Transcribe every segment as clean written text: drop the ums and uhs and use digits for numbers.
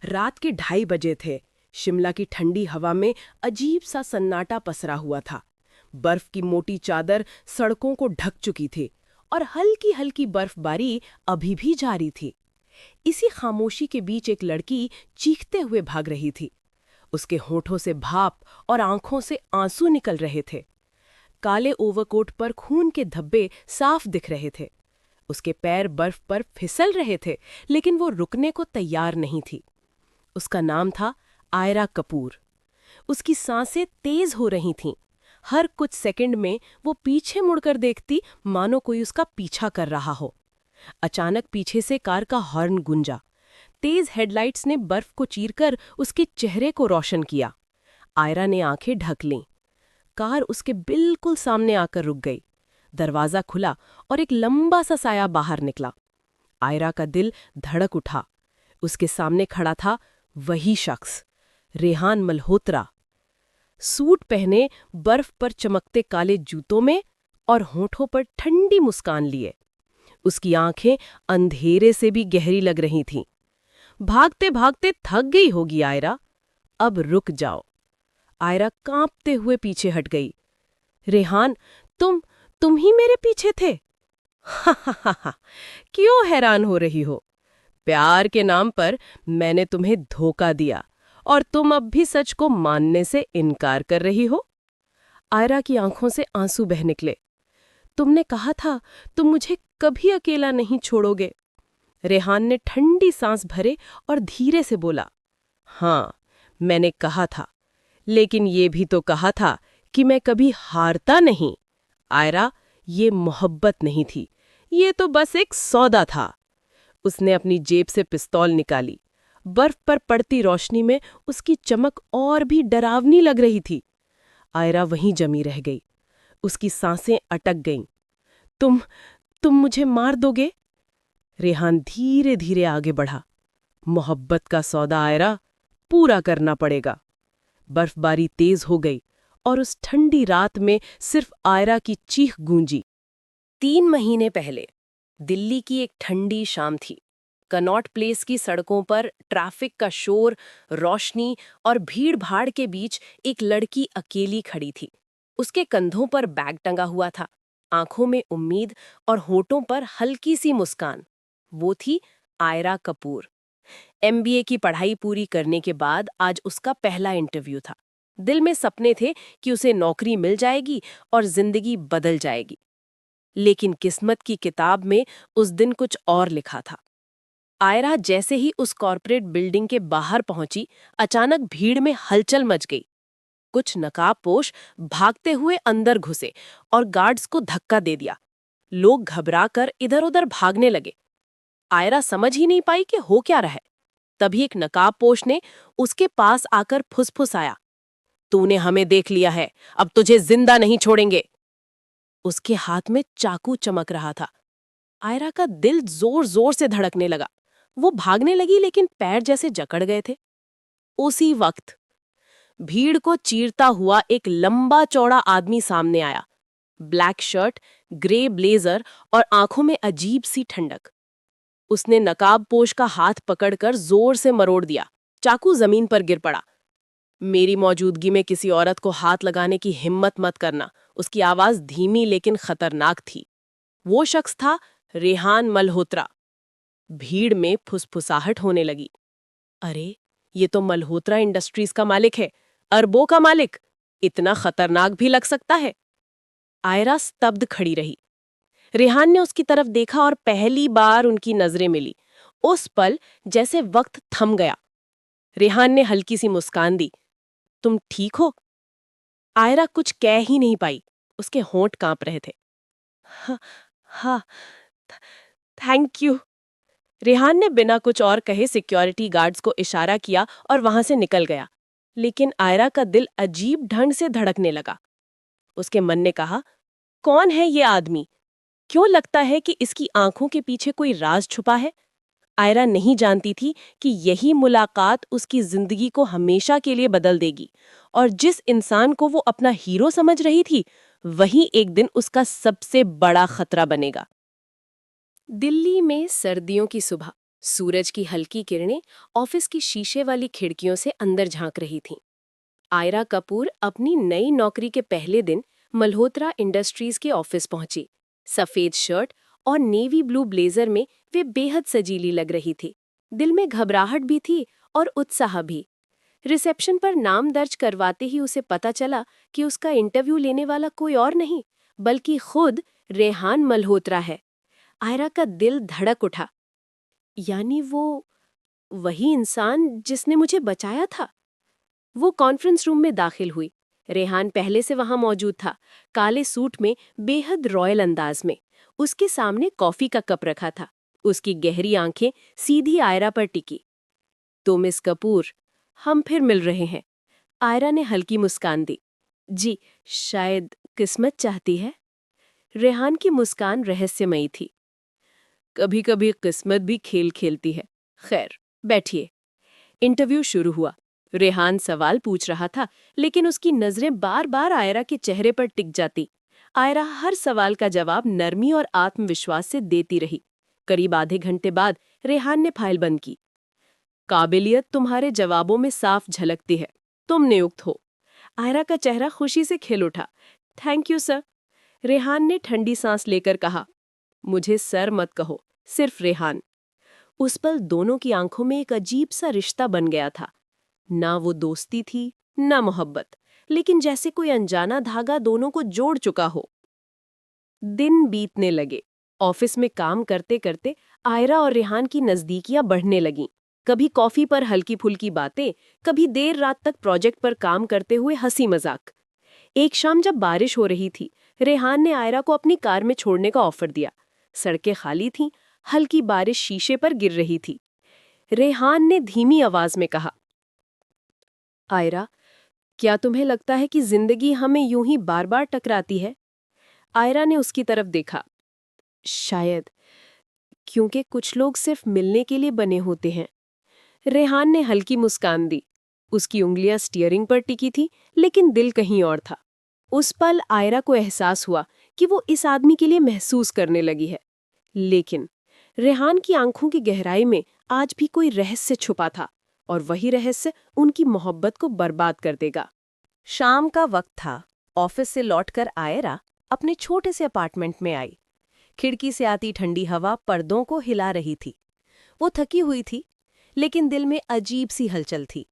रात के 2:30 थे। शिमला की ठंडी हवा में अजीब सा सन्नाटा पसरा हुआ था। बर्फ की मोटी चादर सड़कों को ढक चुकी थी और हल्की हल्की बर्फबारी अभी भी जारी थी। इसी खामोशी के बीच एक लड़की चीखते हुए भाग रही थी। उसके होठों से भाप और आंखों से आंसू निकल रहे थे। काले ओवरकोट पर खून के धब्बे साफ दिख रहे थे। उसके पैर बर्फ पर फिसल रहे थे, लेकिन वो रुकने को तैयार नहीं थी। उसका नाम था आयरा कपूर। उसकी सांसें तेज हो रही थीं। हर कुछ सेकंड में वो पीछे मुड़कर देखती, मानो कोई उसका पीछा कर रहा हो। अचानक पीछे से कार का हॉर्न गूंजा। तेज हेडलाइट्स ने बर्फ को चीरकर उसके चेहरे को रोशन किया। आयरा ने आंखें ढक लीं। कार उसके बिल्कुल सामने आकर रुक गई। दरवाजा खुला और एक लंबा सा साया बाहर निकला। आयरा का दिल धड़क उठा। उसके सामने खड़ा था वही शख्स, रेहान मल्होत्रा। सूट पहने, बर्फ पर चमकते काले जूतों में और होठों पर ठंडी मुस्कान लिए। उसकी आंखें अंधेरे से भी गहरी लग रही थीं। भागते भागते थक गई होगी आयरा, अब रुक जाओ। आयरा कांपते हुए पीछे हट गई। रेहान, तुम ही मेरे पीछे थे? हा हा हा हा, क्यों हैरान हो रही हो? प्यार के नाम पर मैंने तुम्हें धोखा दिया और तुम अब भी सच को मानने से इनकार कर रही हो। आयरा की आंखों से आंसू बह निकले। तुमने कहा था तुम मुझे कभी अकेला नहीं छोड़ोगे। रेहान ने ठंडी सांस भरे और धीरे से बोला, हाँ, मैंने कहा था, लेकिन ये भी तो कहा था कि मैं कभी हारता नहीं। आयरा, ये मोहब्बत नहीं थी, ये तो बस एक सौदा था। उसने अपनी जेब से पिस्तौल निकाली। बर्फ पर पड़ती रोशनी में उसकी चमक और भी डरावनी लग रही थी। आयरा वहीं जमी रह गई। उसकी सांसें अटक गईं। तुम मुझे मार दोगे? रेहान धीरे धीरे आगे बढ़ा। मोहब्बत का सौदा आयरा, पूरा करना पड़ेगा। बर्फबारी तेज हो गई और उस ठंडी रात में सिर्फ आयरा की चीख गूंजी। 3 महीने पहले दिल्ली की एक ठंडी शाम थी। कनॉट प्लेस की सड़कों पर ट्रैफिक का शोर, रोशनी और भीड़-भाड़ के बीच एक लड़की अकेली खड़ी थी। उसके कंधों पर बैग टंगा हुआ था, आंखों में उम्मीद और होठों पर हल्की सी मुस्कान। वो थी आयरा कपूर। एमबीए की पढ़ाई पूरी करने के बाद आज उसका पहला इंटरव्यू था। दिल में सपने थे कि उसे नौकरी मिल जाएगी और जिंदगी बदल जाएगी। लेकिन किस्मत की किताब में उस दिन कुछ और लिखा था। आयरा जैसे ही उस कॉर्पोरेट बिल्डिंग के बाहर पहुंची, अचानक भीड़ में हलचल मच गई। कुछ नकाबपोश भागते हुए अंदर घुसे और गार्ड्स को धक्का दे दिया। लोग घबराकर इधर-उधर भागने लगे। आयरा समझ ही नहीं पाई कि हो क्या रहा है। तभी एक नकाबपोश ने उसके पास आकर फुसफुसाया, तूने हमें देख लिया है, अब तुझे जिंदा नहीं छोड़ेंगे। उसके हाथ में चाकू चमक रहा था। आयरा का दिल जोर जोर से धड़कने लगा। वो भागने लगी, लेकिन पैर जैसे जकड़ गए थे। उसी वक्त भीड़ को चीरता हुआ एक लंबा चौड़ा आदमी सामने आया। ब्लैक शर्ट, ग्रे ब्लेजर और आंखों में अजीब सी ठंडक। उसने नकाबपोश का हाथ पकड़कर जोर से मरोड़ दिया। चाकू जमीन पर गिर पड़ा। मेरी मौजूदगी में किसी औरत को हाथ लगाने की हिम्मत मत करना। उसकी आवाज धीमी लेकिन खतरनाक थी। वो शख्स था रेहान मल्होत्रा। भीड़ में फुसफुसाहट होने लगी। अरे, ये तो मल्होत्रा इंडस्ट्रीज का मालिक है, अरबों का मालिक। इतना खतरनाक भी लग सकता है। आयरा स्तब्ध खड़ी रही। रेहान ने उसकी तरफ देखा और पहली बार उनकी नजरें मिली। उस पल जैसे वक्त थम गया। रेहान ने हल्की सी मुस्कान दी। तुम ठीक हो? आयरा कुछ कह ही नहीं पाई। उसके होंठ कांप रहे थे। हाँ, हाँ, थैंक यू। रेहान ने बिना कुछ और कहे सिक्योरिटी गार्ड्स को इशारा किया और वहां से निकल गया। लेकिन आयरा का दिल अजीब ढंग से धड़कने लगा। उसके मन ने कहा, कौन है ये आदमी? क्यों लगता है कि इसकी आंखों के पीछे कोई राज छुपा है? आयरा नहीं जानती थी कि यही मुलाकात उसकी जिंदगी को हमेशा के लिए बदल देगी, और जिस इंसान को वो अपना हीरो समझ रही थी, वही एक दिन उसका सबसे बड़ा खतरा बनेगा। दिल्ली में सर्दियों की सुबह। सूरज की हल्की किरणें ऑफिस की शीशे वाली खिड़कियों से अंदर झांक रही थीं। आयरा कपूर अपनी नई नौकरी के पहले दिन मल्होत्रा इंडस्ट्रीज के ऑफिस पहुंची। सफेद शर्ट और नेवी ब्लू ब्लेजर में वे बेहद सजीली लग रही थी। दिल में घबराहट भी थी और उत्साह भी। रिसेप्शन पर नाम दर्ज करवाते ही उसे पता चला कि उसका इंटरव्यू लेने वाला कोई और नहीं बल्कि खुद रेहान मल्होत्रा है। आयरा का दिल धड़क उठा। यानी वो वही इंसान जिसने मुझे बचाया था। वो कॉन्फ्रेंस रूम में दाखिल हुई। रेहान पहले से वहां मौजूद था, काले सूट में, बेहद रॉयल अंदाज में। उसके सामने कॉफी का कप रखा था। उसकी गहरी आंखें सीधी आयरा पर टिकी। तो मिस कपूर, हम फिर मिल रहे हैं। आयरा ने हल्की मुस्कान दी। जी, शायद किस्मत चाहती है। रेहान की मुस्कान रहस्यमयी थी। कभी कभी किस्मत भी खेल खेलती है। खैर, बैठिए। इंटरव्यू शुरू हुआ। रेहान सवाल पूछ रहा था, लेकिन उसकी नजरें बार बार आयरा के चेहरे पर टिक जाती। आयरा हर सवाल का जवाब नरमी और आत्मविश्वास से देती रही। करीब आधे घंटे बाद रेहान ने फाइल बंद की। काबिलियत तुम्हारे जवाबों में साफ झलकती है। तुम नियुक्त हो। आयरा का चेहरा खुशी से खिल उठा। Thank you sir. रेहान ने ठंडी सांस लेकर कहा। मुझे सर मत कहो, सिर्फ रेहान। उस पल दोनों की आंखों में एक अजीब सा रिश्ता बन गया था। ना वो दोस्ती थी, ना मोहब्बत, लेकिन जैसे कोई अनजाना धागा दोनों को जोड़ चुका हो। दिन बीतने लगे। ऑफिस में काम करते करते आयरा और रेहान की नजदीकियां बढ़ने लगीं। कभी कॉफी पर हल्की फुल्की बातें, कभी देर रात तक प्रोजेक्ट पर काम करते हुए हंसी मजाक। एक शाम जब बारिश हो रही थी, रेहान ने आयरा को अपनी कार में छोड़ने का ऑफर दिया। सड़कें खाली थीं, हल्की बारिश शीशे पर गिर रही थी। रेहान ने धीमी आवाज में कहा, आयरा, क्या तुम्हें लगता है कि जिंदगी हमें यूं ही बार बार टकराती है? आयरा ने उसकी तरफ देखा। शायद, क्योंकि कुछ लोग सिर्फ मिलने के लिए बने होते हैं। रेहान ने हल्की मुस्कान दी। उसकी उंगलियां स्टीयरिंग पर टिकी थी, लेकिन दिल कहीं और था। उस पल आयरा को एहसास हुआ कि वो इस आदमी के लिए महसूस करने लगी है। लेकिन रेहान की आंखों की गहराई में आज भी कोई रहस्य छुपा था, और वही रहस्य उनकी मोहब्बत को बर्बाद कर देगा। शाम का वक्त था। ऑफिस से लौटकर आयरा अपने छोटे से अपार्टमेंट में आई। खिड़की से आती ठंडी हवा पर्दों को हिला रही थी। वो थकी हुई थी, लेकिन दिल में अजीब सी हलचल थी।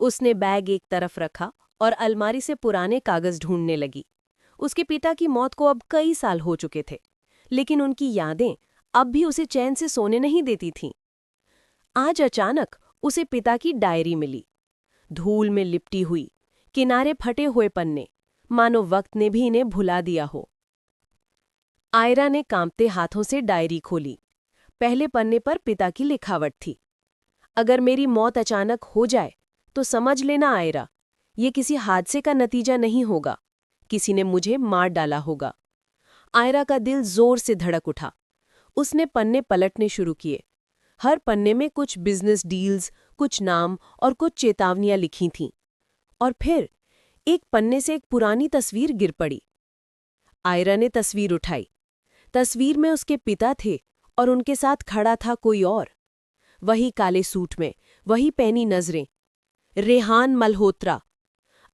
उसने बैग एक तरफ रखा और अलमारी से पुराने कागज ढूंढने लगी। उसके पिता की मौत को अब कई साल हो चुके थे, लेकिन उनकी यादें अब भी उसे चैन से सोने नहीं देती थीं। आज अचानक उसे पिता की डायरी मिली। धूल में लिपटी हुई, किनारे फटे हुए पन्ने, मानो वक्त ने भी इन्हें भुला दिया हो। आयरा ने कांपते हाथों से डायरी खोली। पहले पन्ने पर पिता की लिखावट थी। अगर मेरी मौत अचानक हो जाए तो समझ लेना आयरा, ये किसी हादसे का नतीजा नहीं होगा। किसी ने मुझे मार डाला होगा। आयरा का दिल जोर से धड़क उठा। उसने पन्ने पलटने शुरू किए। हर पन्ने में कुछ बिजनेस डील्स, कुछ नाम और कुछ चेतावनियां लिखी थीं। और फिर एक पन्ने से एक पुरानी तस्वीर गिर पड़ी। आयरा ने तस्वीर उठाई। तस्वीर में उसके पिता थे और उनके साथ खड़ा था कोई और। वही काले सूट में, वही पैनी नजरें। रेहान मल्होत्रा।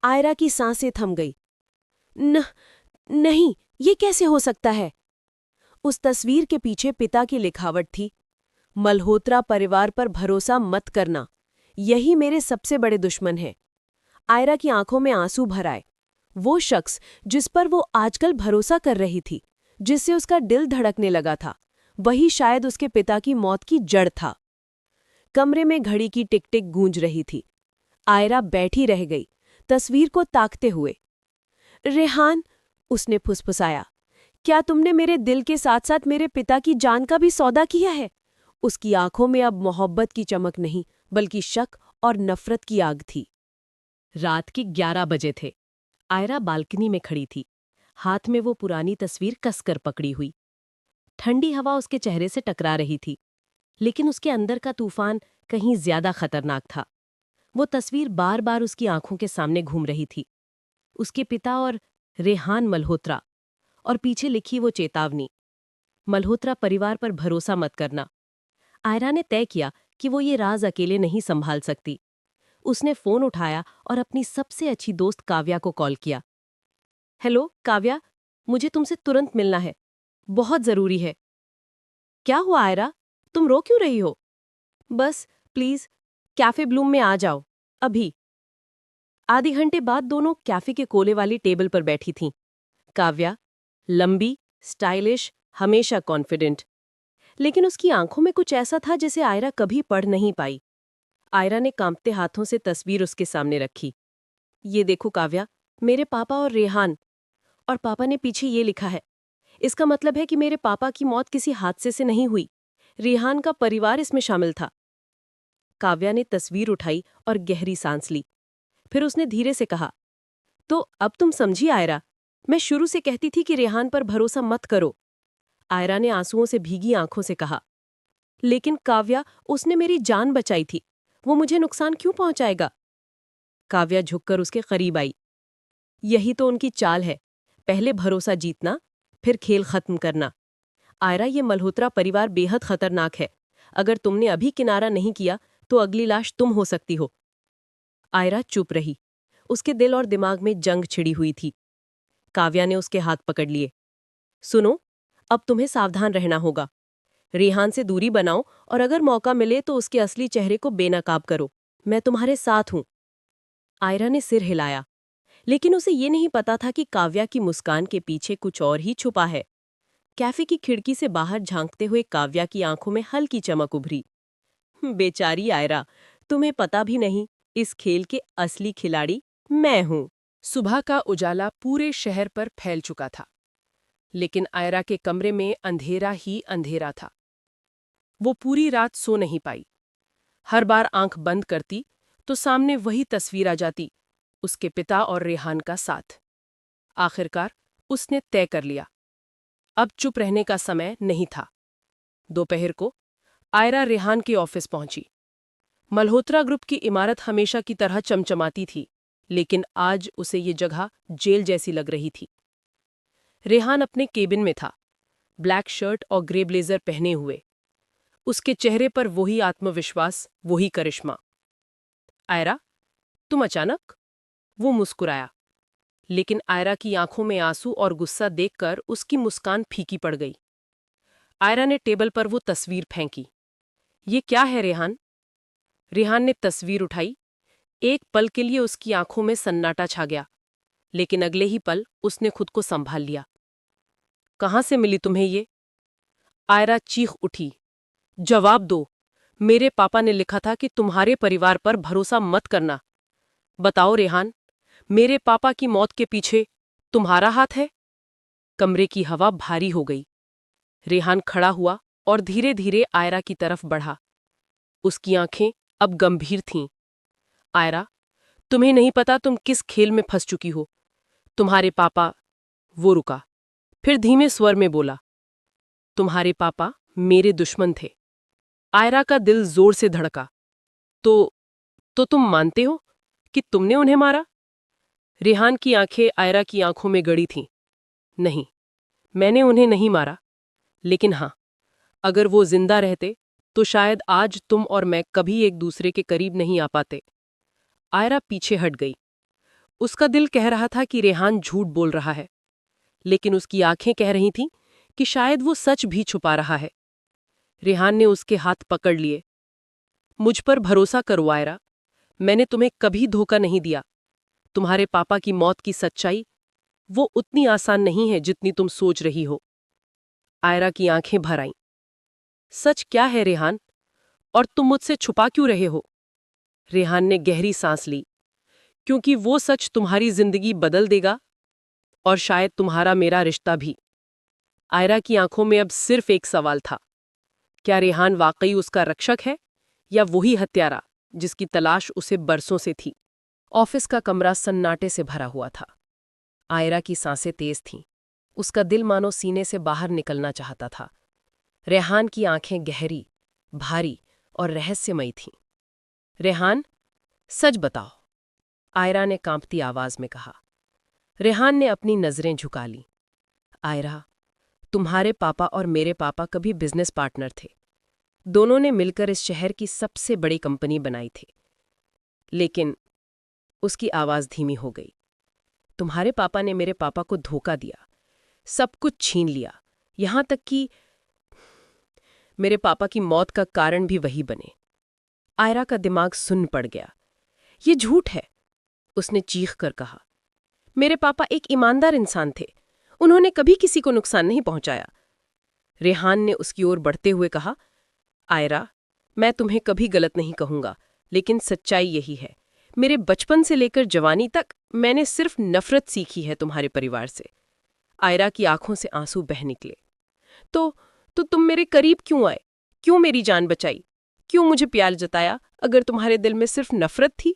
आयरा की सांसें थम गई। नहीं, ये कैसे हो सकता है? उस तस्वीर के पीछे पिता की लिखावट थी। मल्होत्रा परिवार पर भरोसा मत करना, यही मेरे सबसे बड़े दुश्मन हैं। आयरा की आंखों में आंसू भर आए। वो शख्स जिस पर वो आजकल भरोसा कर रही थी, जिससे उसका दिल धड़कने लगा था, वही शायद उसके पिता की मौत की जड़ था। कमरे में घड़ी की टिक टिक गूंज रही थी। आयरा बैठी रह गई, तस्वीर को ताकते हुए। रेहान, उसने फुसफुसाया, क्या तुमने मेरे दिल के साथ साथ मेरे पिता की जान का भी सौदा किया है? उसकी आंखों में अब मोहब्बत की चमक नहीं, बल्कि शक और नफरत की आग थी। रात के 11 बजे थे। आयरा बालकनी में खड़ी थी। हाथ में वो पुरानी तस्वीर कसकर पकड़ी हुई। ठंडी हवा उसके चेहरे से टकरा रही थी, लेकिन उसके अंदर का तूफान कहीं ज्यादा खतरनाक था। वो तस्वीर बार बार उसकी आंखों के सामने घूम रही थी। उसके पिता और रेहान मल्होत्रा, और पीछे लिखी वो चेतावनी, मल्होत्रा परिवार पर भरोसा मत करना। आयरा ने तय किया कि वो ये राज अकेले नहीं संभाल सकती। उसने फोन उठाया और अपनी सबसे अच्छी दोस्त काव्या को कॉल किया। हेलो काव्या, मुझे तुमसे तुरंत मिलना है, बहुत जरूरी है। क्या हुआ आयरा, तुम रो क्यों रही हो? बस प्लीज कैफे ब्लूम में आ जाओ अभी। आधे घंटे बाद दोनों कैफे के कोले वाली टेबल पर बैठी थीं। काव्या लंबी, स्टाइलिश, हमेशा कॉन्फिडेंट, लेकिन उसकी आंखों में कुछ ऐसा था जिसे आयरा कभी पढ़ नहीं पाई। आयरा ने कांपते हाथों से तस्वीर उसके सामने रखी। ये देखो काव्या, मेरे पापा और रेहान, और पापा ने पीछे ये लिखा है। इसका मतलब है कि मेरे पापा की मौत किसी हादसे से नहीं हुई, रेहान का परिवार इसमें शामिल था। काव्या ने तस्वीर उठाई और गहरी सांस ली। फिर उसने धीरे से कहा, तो अब तुम समझी आयरा, मैं शुरू से कहती थी कि रेहान पर भरोसा मत करो। आयरा ने आंसुओं से भीगी आंखों से कहा, लेकिन काव्या, उसने मेरी जान बचाई थी, वो मुझे नुकसान क्यों पहुंचाएगा? काव्या झुककर उसके करीब आई। यही तो उनकी चाल है, पहले भरोसा जीतना, फिर खेल खत्म करना। आयरा, ये मल्होत्रा परिवार बेहद खतरनाक है। अगर तुमने अभी किनारा नहीं किया तो अगली लाश तुम हो सकती हो। आयरा चुप रही। उसके दिल और दिमाग में जंग छिड़ी हुई थी। काव्या ने उसके हाथ पकड़ लिए। सुनो, अब तुम्हें सावधान रहना होगा। रेहान से दूरी बनाओ और अगर मौका मिले तो उसके असली चेहरे को बेनकाब करो। मैं तुम्हारे साथ हूं। आयरा ने सिर हिलाया, लेकिन उसे ये नहीं पता था कि काव्या की मुस्कान के पीछे कुछ और ही छुपा है। कैफे की खिड़की से बाहर झांकते हुए काव्या की आंखों में हल्की चमक उभरी। बेचारी आयरा, तुम्हें पता भी नहीं, इस खेल के असली खिलाड़ी मैं हूं। सुबह का उजाला पूरे शहर पर फैल चुका था, लेकिन आयरा के कमरे में अंधेरा ही अंधेरा था। वो पूरी रात सो नहीं पाई। हर बार आंख बंद करती तो सामने वही तस्वीर आ जाती, उसके पिता और रेहान का साथ। आखिरकार उसने तय कर लिया, अब चुप रहने का समय नहीं था। दोपहर को आयरा रेहान के ऑफिस पहुंची। मल्होत्रा ग्रुप की इमारत हमेशा की तरह चमचमाती थी, लेकिन आज उसे ये जगह जेल जैसी लग रही थी। रेहान अपने केबिन में था, ब्लैक शर्ट और ग्रे ब्लेजर पहने हुए। उसके चेहरे पर वही आत्मविश्वास, वही करिश्मा। आयरा, तुम अचानक? वो मुस्कुराया, लेकिन आयरा की आंखों में आंसू और गुस्सा देखकर उसकी मुस्कान फीकी पड़ गई। आयरा ने टेबल पर वो तस्वीर फेंकी। ये क्या है रेहान? रेहान ने तस्वीर उठाई। एक पल के लिए उसकी आंखों में सन्नाटा छा गया, लेकिन अगले ही पल उसने खुद को संभाल लिया। कहाँ से मिली तुम्हें ये? आयरा चीख उठी। जवाब दो, मेरे पापा ने लिखा था कि तुम्हारे परिवार पर भरोसा मत करना। बताओ रेहान, मेरे पापा की मौत के पीछे तुम्हारा हाथ है? कमरे की हवा भारी हो गई। रेहान खड़ा हुआ और धीरे धीरे आयरा की तरफ बढ़ा। उसकी आंखें अब गंभीर थीं। आयरा, तुम्हें नहीं पता तुम किस खेल में फंस चुकी हो। तुम्हारे पापा। वो रुका, फिर धीमे स्वर में बोला, तुम्हारे पापा मेरे दुश्मन थे। आयरा का दिल जोर से धड़का। तो तुम मानते हो कि तुमने उन्हें मारा? रेहान की आंखें आयरा की आंखों में गड़ी थीं। नहीं, मैंने उन्हें नहीं मारा, लेकिन हाँ, अगर वो जिंदा रहते तो शायद आज तुम और मैं कभी एक दूसरे के करीब नहीं आ पाते। आयरा पीछे हट गई। उसका दिल कह रहा था कि रेहान झूठ बोल रहा है, लेकिन उसकी आंखें कह रही थीं कि शायद वो सच भी छुपा रहा है। रेहान ने उसके हाथ पकड़ लिए। मुझ पर भरोसा करो आयरा, मैंने तुम्हें कभी धोखा नहीं दिया। तुम्हारे पापा की मौत की सच्चाई वो उतनी आसान नहीं है जितनी तुम सोच रही हो। आयरा की आंखें भर आईं। सच क्या है रेहान, और तुम मुझसे छुपा क्यों रहे हो? रेहान ने गहरी सांस ली। क्योंकि वो सच तुम्हारी जिंदगी बदल देगा, और शायद तुम्हारा मेरा रिश्ता भी। आयरा की आंखों में अब सिर्फ एक सवाल था, क्या रेहान वाकई उसका रक्षक है, या वही हत्यारा जिसकी तलाश उसे बरसों से थी? ऑफिस का कमरा सन्नाटे से भरा हुआ था। आयरा की सांसें तेज थीं। उसका दिल मानो सीने से बाहर निकलना चाहता था। रेहान की आंखें गहरी, भारी और रहस्यमयी थीं। रेहान, सच बताओ, आयरा ने कांपती आवाज में कहा। रेहान ने अपनी नजरें झुका लीं। आयरा, तुम्हारे पापा और मेरे पापा कभी बिजनेस पार्टनर थे। दोनों ने मिलकर इस शहर की सबसे बड़ी कंपनी बनाई थी। लेकिन उसकी आवाज धीमी हो गई। तुम्हारे पापा ने मेरे पापा को धोखा दिया, सब कुछ छीन लिया, यहां तक कि मेरे पापा की मौत का कारण भी वही बने। आयरा का दिमाग सुन्न पड़ गया। ये झूठ है, उसने चीख कर कहा। मेरे पापा एक ईमानदार इंसान थे, उन्होंने कभी किसी को नुकसान नहीं पहुंचाया। रेहान ने उसकी ओर बढ़ते हुए कहा, आयरा, मैं तुम्हें कभी गलत नहीं कहूंगा, लेकिन सच्चाई यही है। मेरे बचपन से लेकर जवानी तक मैंने सिर्फ नफरत सीखी है तुम्हारे परिवार से। आयरा की आंखों से आंसू बह निकले। तो तुम मेरे करीब क्यों आए? क्यों मेरी जान बचाई? क्यों मुझे प्यार जताया अगर तुम्हारे दिल में सिर्फ नफरत थी?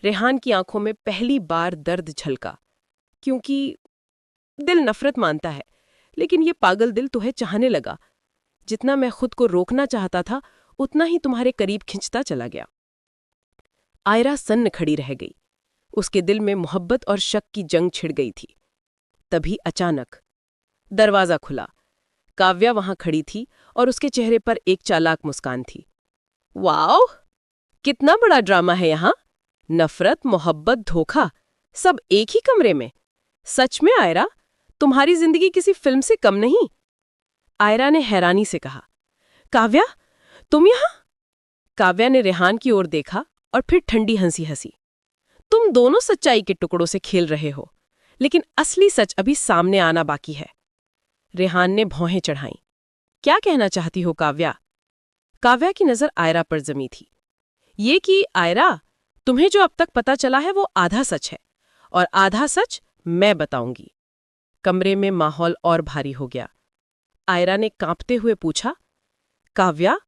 रेहान की आंखों में पहली बार दर्द झलका। क्योंकि दिल नफरत मानता है, लेकिन ये पागल दिल तुम्हें चाहने लगा। जितना मैं खुद को रोकना चाहता था, उतना ही तुम्हारे करीब खिंचता चला गया। आयरा सन्न खड़ी रह गई। उसके दिल में मोहब्बत और शक की जंग छिड़ गई थी। तभी अचानक दरवाजा खुला। काव्या वहां खड़ी थी और उसके चेहरे पर एक चालाक मुस्कान थी। वाओ, कितना बड़ा ड्रामा है यहाँ! नफरत, मोहब्बत, धोखा, सब एक ही कमरे में। सच में आयरा, तुम्हारी जिंदगी किसी फिल्म से कम नहीं। आयरा ने हैरानी से कहा, काव्या, तुम यहाँ? काव्या ने रेहान की ओर देखा और फिर ठंडी हंसी हंसी। तुम दोनों सच्चाई के टुकड़ों से खेल रहे हो, लेकिन असली सच अभी सामने आना बाकी है। रेहान ने भौहें चढ़ाईं। क्या कहना चाहती हो काव्या? काव्या की नजर आयरा पर जमी थी। ये कि आयरा, तुम्हें जो अब तक पता चला है वो आधा सच है, और आधा सच मैं बताऊंगी। कमरे में माहौल और भारी हो गया। आयरा ने कांपते हुए पूछा, काव्या,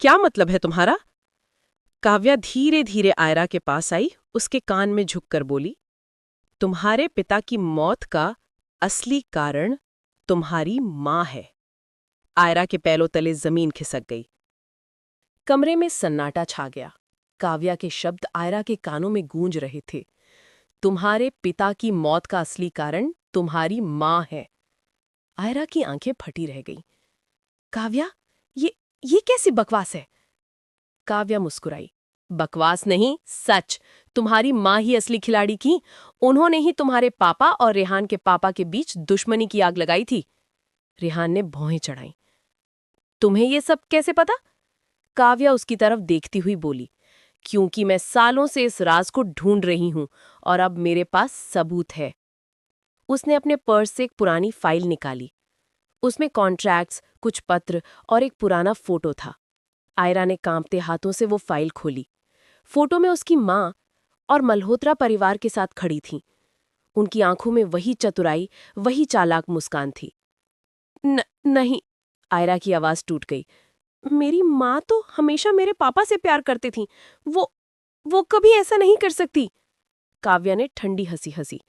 क्या मतलब है तुम्हारा? काव्या धीरे धीरे आयरा के पास आई, उसके कान में झुककर बोली, तुम्हारे पिता की मौत का असली कारण तुम्हारी मां है। आयरा के पैरों तले जमीन खिसक गई। कमरे में सन्नाटा छा गया। काव्या के शब्द आयरा के कानों में गूंज रहे थे। तुम्हारे पिता की मौत का असली कारण तुम्हारी मां है। आयरा की आंखें फटी रह गईं। काव्या, ये कैसी बकवास है? काव्या मुस्कुराई। बकवास नहीं, सच। तुम्हारी मां ही असली खिलाड़ी की। उन्होंने ही तुम्हारे पापा और रेहान के पापा के बीच दुश्मनी की आग लगाई थी। रेहान ने भौहें चढ़ाईं। तुम्हें ये सब कैसे पता? काव्या उसकी तरफ देखती हुई बोली, क्योंकि मैं सालों से इस राज को ढूंढ रही हूं और अब मेरे पास सबूत है। उसने अपने पर्स से एक पुरानी फाइल निकाली। उसमें कॉन्ट्रैक्ट्स, कुछ पत्र और एक पुराना फोटो था। आयरा ने कांपते हाथों से वो फाइल खोली। फोटो में उसकी मां और मल्होत्रा परिवार के साथ खड़ी थीं। उनकी आंखों में वही चतुराई, वही चालाक मुस्कान थी। नहीं, आयरा की आवाज टूट गई। मेरी माँ तो हमेशा मेरे पापा से प्यार करती थी। वो कभी ऐसा नहीं कर सकती। काव्या ने ठंडी हंसी हंसी।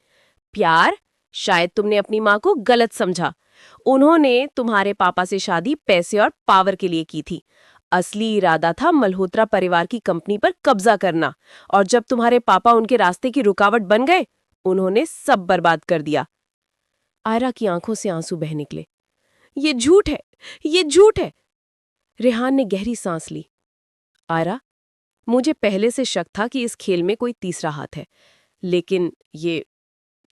प्यार? शायद तुमने अपनी माँ को गलत समझा। उन्होंने तुम्हारे पापा से शादी पैसे और पावर के लिए की थी। असली इरादा था मल्होत्रा परिवार की कंपनी पर कब्जा करना, और जब तुम्हारे पापा उनके रास्ते की रुकावट बन गए, उन्होंने सब बर्बाद कर दिया। आयरा की आंखों से आंसू बह निकले। ये झूठ है, ये झूठ है। रेहान ने गहरी सांस ली। आयरा, मुझे पहले से शक था कि इस खेल में कोई तीसरा हाथ है, लेकिन ये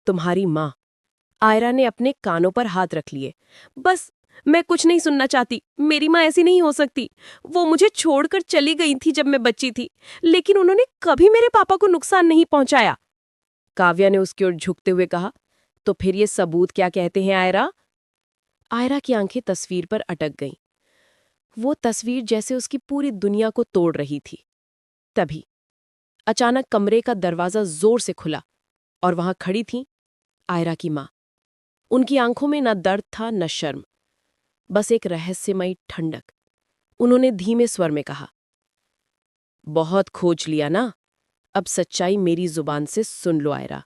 तुम्हारी माँ। आयरा ने अपने कानों पर हाथ रख लिए। बस, मैं कुछ नहीं सुनना चाहती। मेरी माँ ऐसी नहीं हो सकती। वो मुझे छोड़कर चली गई थी जब मैं बच्ची थी, लेकिन उन्होंने कभी मेरे पापा को नुकसान नहीं पहुंचाया। काव्या ने उसकी ओर झुकते हुए कहा, तो फिर ये सबूत क्या कहते हैं आयरा? आयरा की आंखें तस्वीर पर अटक गईं। वो तस्वीर जैसे उसकी पूरी दुनिया को तोड़ रही थी। तभी अचानक कमरे का दरवाजा जोर से खुला और वहां खड़ी थी आयरा की मां। उनकी आंखों में न दर्द था न शर्म, बस एक रहस्यमयी ठंडक। उन्होंने धीमे स्वर में कहा, बहुत खोज लिया ना, अब सच्चाई मेरी जुबान से सुन लो आयरा।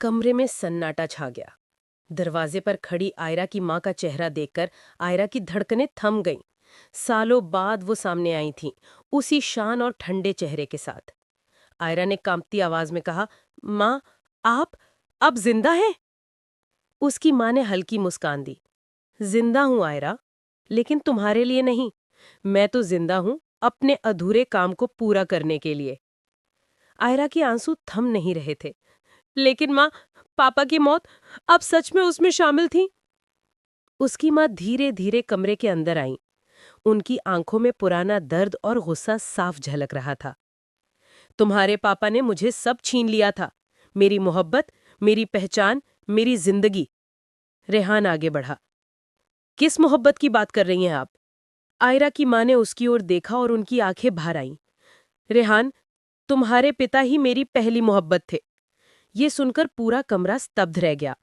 कमरे में सन्नाटा छा गया। दरवाजे पर खड़ी आयरा की मां का चेहरा देखकर आयरा की धड़कनें थम गईं। सालों बाद वो सामने आई थीं, उसी शान और ठंडे चेहरे के साथ। आयरा ने कांपती आवाज में कहा, मां, आप जिंदा हैं? उसकी मां ने हल्की मुस्कान दी। जिंदा हूं आयरा, लेकिन तुम्हारे लिए नहीं, मैं तो जिंदा हूं अपने अधूरे काम को पूरा करने के लिए। आयरा के आंसू थम नहीं रहे थे। लेकिन माँ, पापा की मौत अब सच में उसमें शामिल थी। उसकी माँ धीरे धीरे कमरे के अंदर आई। उनकी आंखों में पुराना दर्द और गुस्सा साफ झलक रहा था। तुम्हारे पापा ने मुझे सब छीन लिया था, मेरी मोहब्बत, मेरी पहचान, मेरी जिंदगी। रेहान आगे बढ़ा। किस मोहब्बत की बात कर रही हैं आप? आयरा की माँ ने उसकी ओर देखा और उनकी आंखें भर आईं। रेहान, तुम्हारे पिता ही मेरी पहली मोहब्बत थे। ये सुनकर पूरा कमरा स्तब्ध रह गया।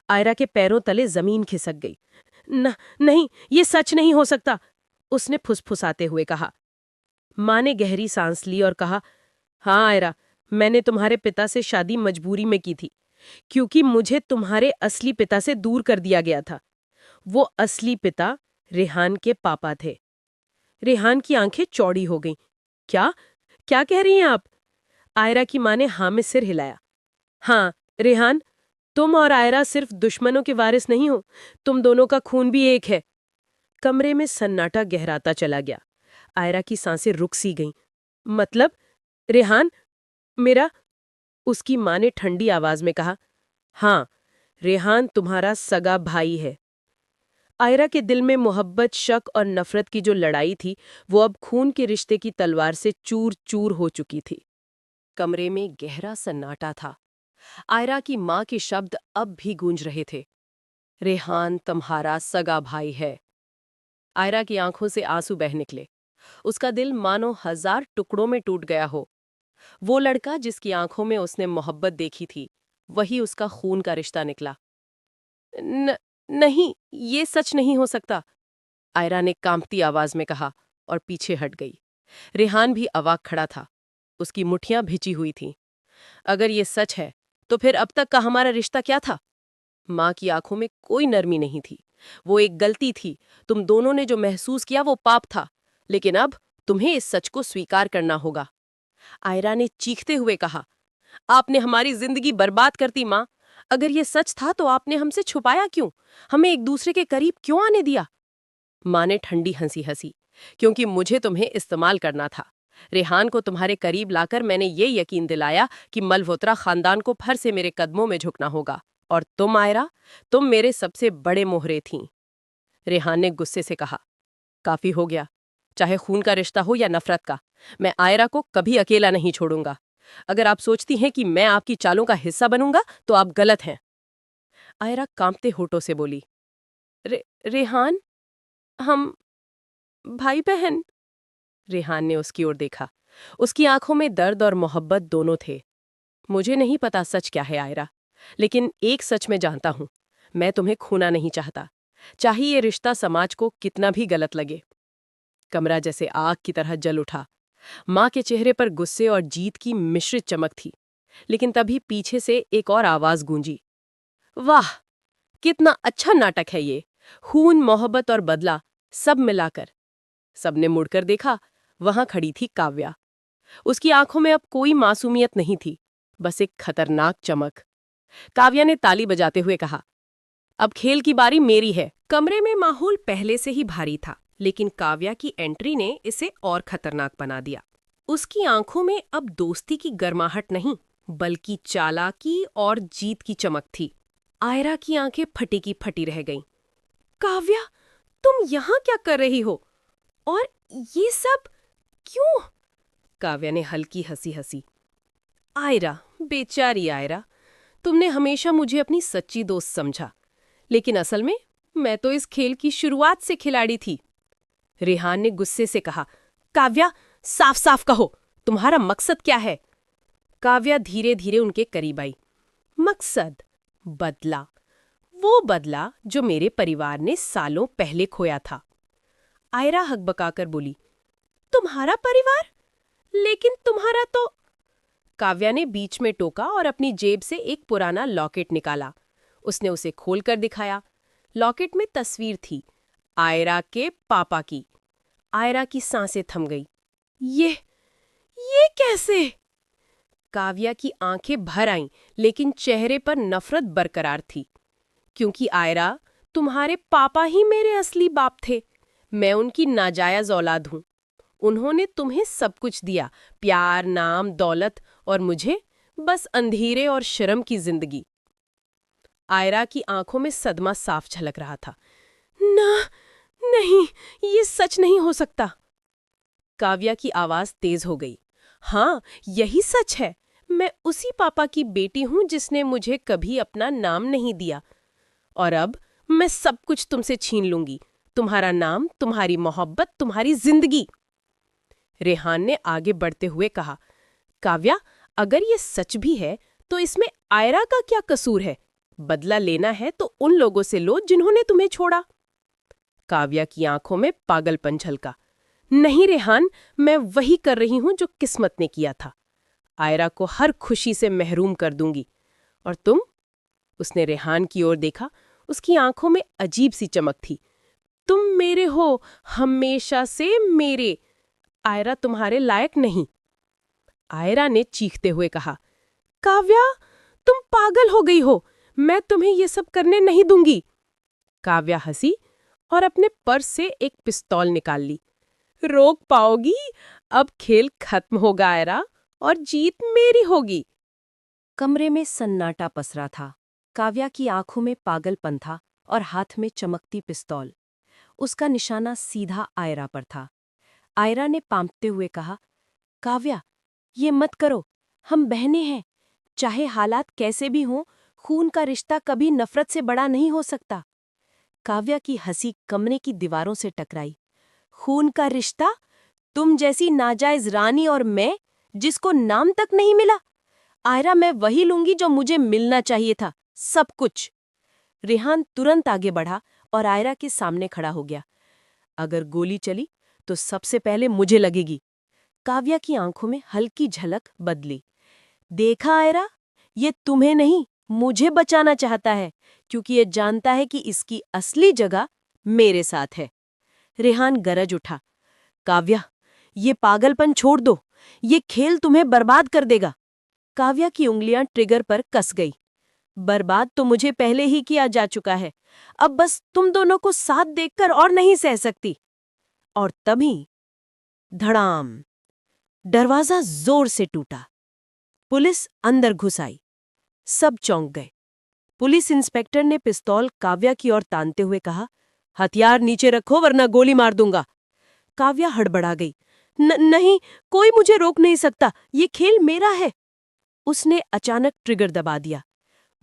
आयरा के पैरों तले जमीन खिसक गई। नहीं, ये सच नहीं हो सकता, उसने फुसफुसाते हुए कहा। माँ ने गहरी सांस ली और कहा, हाँ आयरा, मैंने तुम्हारे पिता से शादी मजबूरी में की थी, क्योंकि मुझे तुम्हारे असली पिता से दूर कर दिया गया था। वो असली पिता रेहान के पापा थे। रेहान की आंखें चौड़ी हो गईं। क्या क्या कह रही हैं आप? आयरा की माँ ने हाँ में सिर हिलाया। हाँ रेहान, तुम और आयरा सिर्फ दुश्मनों के वारिस नहीं हो, तुम दोनों का खून भी एक है। कमरे में सन्नाटा गहराता चला गया। आयरा की सांसें रुक सी गईं। मतलब रेहान मेरा? उसकी माँ ने ठंडी आवाज में कहा। हाँ, रेहान तुम्हारा सगा भाई है। आयरा के दिल में मोहब्बत, शक और नफरत की जो लड़ाई थी, वो अब खून के रिश्ते की तलवार से चूर चूर हो चुकी थी। कमरे में गहरा सन्नाटा था। आयरा की माँ के शब्द अब भी गूंज रहे थे। रेहान तुम्हारा सगा भाई है। आयरा की आंखों से आंसू बह निकले। उसका दिल मानो 1000 टुकड़ों में टूट गया हो। वो लड़का जिसकी आंखों में उसने मोहब्बत देखी थी, वही उसका खून का रिश्ता निकला। नहीं, ये सच नहीं हो सकता, आयरा ने कांपती आवाज में कहा और पीछे हट गई। रेहान भी अवाक खड़ा था। उसकी मुट्ठियां भिजी हुई थीं। अगर ये सच है, तो फिर अब तक का हमारा रिश्ता क्या था? माँ की आंखों में कोई नरमी नहीं थी। वो एक गलती थी। तुम दोनों ने जो महसूस किया वो पाप था। लेकिन अब तुम्हें इस सच को स्वीकार करना होगा। आयरा ने चीखते हुए कहा, आपने हमारी जिंदगी बर्बाद कर दी माँ। अगर ये सच था तो आपने हमसे छुपाया क्यों? हमें एक दूसरे के करीब क्यों आने दिया? माँ ने ठंडी हंसी हंसी। क्योंकि मुझे तुम्हें इस्तेमाल करना था। रेहान को तुम्हारे करीब लाकर मैंने ये यकीन दिलाया कि मल्होत्रा खानदान को फिर से मेरे कदमों में झुकना होगा। और तुम आयरा, तुम मेरे सबसे बड़े मोहरे थीं। रेहान ने गुस्से से कहा, काफी हो गया। चाहे खून का रिश्ता हो या नफरत का, मैं आयरा को कभी अकेला नहीं छोड़ूंगा। अगर आप सोचती हैं कि मैं आपकी चालों का हिस्सा बनूंगा, तो आप गलत हैं। आयरा कांपते होठों से बोली, रेहान, हम भाई बहन। रेहान ने उसकी ओर देखा। उसकी आंखों में दर्द और मोहब्बत दोनों थे। मुझे नहीं पता सच क्या है आयरा, लेकिन एक सच मैं जानता हूं, मैं तुम्हें खोना नहीं चाहता, चाहे ये रिश्ता समाज को कितना भी गलत लगे। कमरा जैसे आग की तरह जल उठा। माँ के चेहरे पर गुस्से और जीत की मिश्रित चमक थी। लेकिन तभी पीछे से एक और आवाज गूंजी, वाह, कितना अच्छा नाटक है ये। खून, मोहब्बत और बदला, सब मिलाकर। सबने मुड़कर देखा। वहां खड़ी थी काव्या। उसकी आंखों में अब कोई मासूमियत नहीं थी, बस एक खतरनाक चमक। काव्या ने ताली बजाते हुए कहा, अब खेल की बारी मेरी है। कमरे में माहौल पहले से ही भारी था, लेकिन काव्या की एंट्री ने इसे और खतरनाक बना दिया। उसकी आंखों में अब दोस्ती की गर्माहट नहीं, बल्कि चालाकी और जीत की चमक थी। आयरा की आंखें फटी की फटी रह गईं। काव्या, तुम यहाँ क्या कर रही हो? और ये सब क्यों? काव्या ने हल्की हंसी हंसी। आयरा, बेचारी आयरा, तुमने हमेशा मुझे अपनी सच्ची दोस्त समझा, लेकिन असल में मैं तो इस खेल की शुरुआत से खिलाड़ी थी। रेहान ने गुस्से से कहा, काव्या, साफ साफ कहो, तुम्हारा मकसद क्या है? काव्या धीरे धीरे उनके करीब आई। मकसद? बदला। वो बदला जो मेरे परिवार ने सालों पहले खोया था। आयरा हकबकाकर बोली, तुम्हारा परिवार? लेकिन तुम्हारा तो। काव्या ने बीच में टोका और अपनी जेब से एक पुराना लॉकेट निकाला। उसने उसे खोलकर दिखाया। लॉकेट में तस्वीर थी, आयरा के पापा की। आयरा की सांसें थम गई। ये कैसे? काव्या की आंखें भर आईं, लेकिन चेहरे पर नफरत बरकरार थी। क्योंकि आयरा, तुम्हारे पापा ही मेरे असली बाप थे। मैं उनकी नाजायज औलाद हूं। उन्होंने तुम्हें सब कुछ दिया, प्यार, नाम, दौलत, और मुझे बस अंधेरे और शर्म की जिंदगी। आयरा की आंखों में सदमा साफ झलक रहा था। ना, नहीं, ये सच नहीं हो सकता। काव्या की आवाज तेज हो गई। हाँ, यही सच है। मैं उसी पापा की बेटी हूं जिसने मुझे कभी अपना नाम नहीं दिया, और अब मैं सब कुछ तुमसे छीन लूंगी। तुम्हारा नाम, तुम्हारी मोहब्बत, तुम्हारी जिंदगी। रेहान ने आगे बढ़ते हुए कहा, काव्या, अगर ये सच भी है तो इसमें आयरा का क्या कसूर है? बदला लेना है तो उन लोगों से लो जिन्होंने तुम्हें छोड़ा। काव्या की आंखों में पागलपन झलका। नहीं रेहान, मैं वही कर रही हूं जो किस्मत ने किया था। आयरा को हर खुशी से महरूम कर दूंगी। और तुम? उसने रेहान की ओर देखा। उसकी आंखों में अजीब सी चमक थी। तुम मेरे हो, हमेशा से मेरे। आयरा तुम्हारे लायक नहीं। आयरा ने चीखते हुए कहा, काव्या, तुम पागल हो गई हो। मैं तुम्हें ये सब करने नहीं दूंगी। काव्या हंसी और अपने पर्स से एक पिस्तौल निकाल ली। रोक पाओगी? अब खेल खत्म होगा आयरा, और जीत मेरी होगी। कमरे में सन्नाटा पसरा था। काव्या की आंखों में पागलपन था और हाथ में चमकती पिस्तौल। उसका निशाना सीधा आयरा पर था। आयरा ने पांपते हुए कहा, काव्या, ये मत करो। हम बहनें हैं। चाहे हालात कैसे भी हों, खून का रिश्ता कभी नफरत से बड़ा नहीं हो सकता। काव्या की हंसी कमरे की दीवारों से टकराई। खून का रिश्ता? तुम जैसी नाजायज रानी और मैं, जिसको नाम तक नहीं मिला? आयरा, मैं वही लूंगी जो मुझे मिलना चाहिए था, सब कुछ। रेहान तुरंत आगे बढ़ा और आयरा के सामने खड़ा हो गया। अगर गोली चली तो सबसे पहले मुझे लगेगी। काव्या की आंखों में हल्की झलक बदली। देखा आयरा, ये तुम्हें नहीं, मुझे बचाना चाहता है, क्योंकि ये जानता है कि इसकी असली जगह मेरे साथ है। रेहान गरज उठा, काव्या, ये पागलपन छोड़ दो। ये खेल तुम्हें बर्बाद कर देगा। काव्या की उंगलियां ट्रिगर पर कस गई। बर्बाद तो मुझे पहले ही किया जा चुका है। अब बस तुम दोनों को साथ देखकर और नहीं सह सकती। और तभी धड़ाम, दरवाजा जोर से टूटा। पुलिस अंदर घुस आई। सब चौंक गए। पुलिस इंस्पेक्टर ने पिस्तौल काव्या की ओर तानते हुए कहा, हथियार नीचे रखो वरना गोली मार दूंगा। काव्या हड़बड़ा गई। नहीं, कोई मुझे रोक नहीं सकता। ये खेल मेरा है। उसने अचानक ट्रिगर दबा दिया।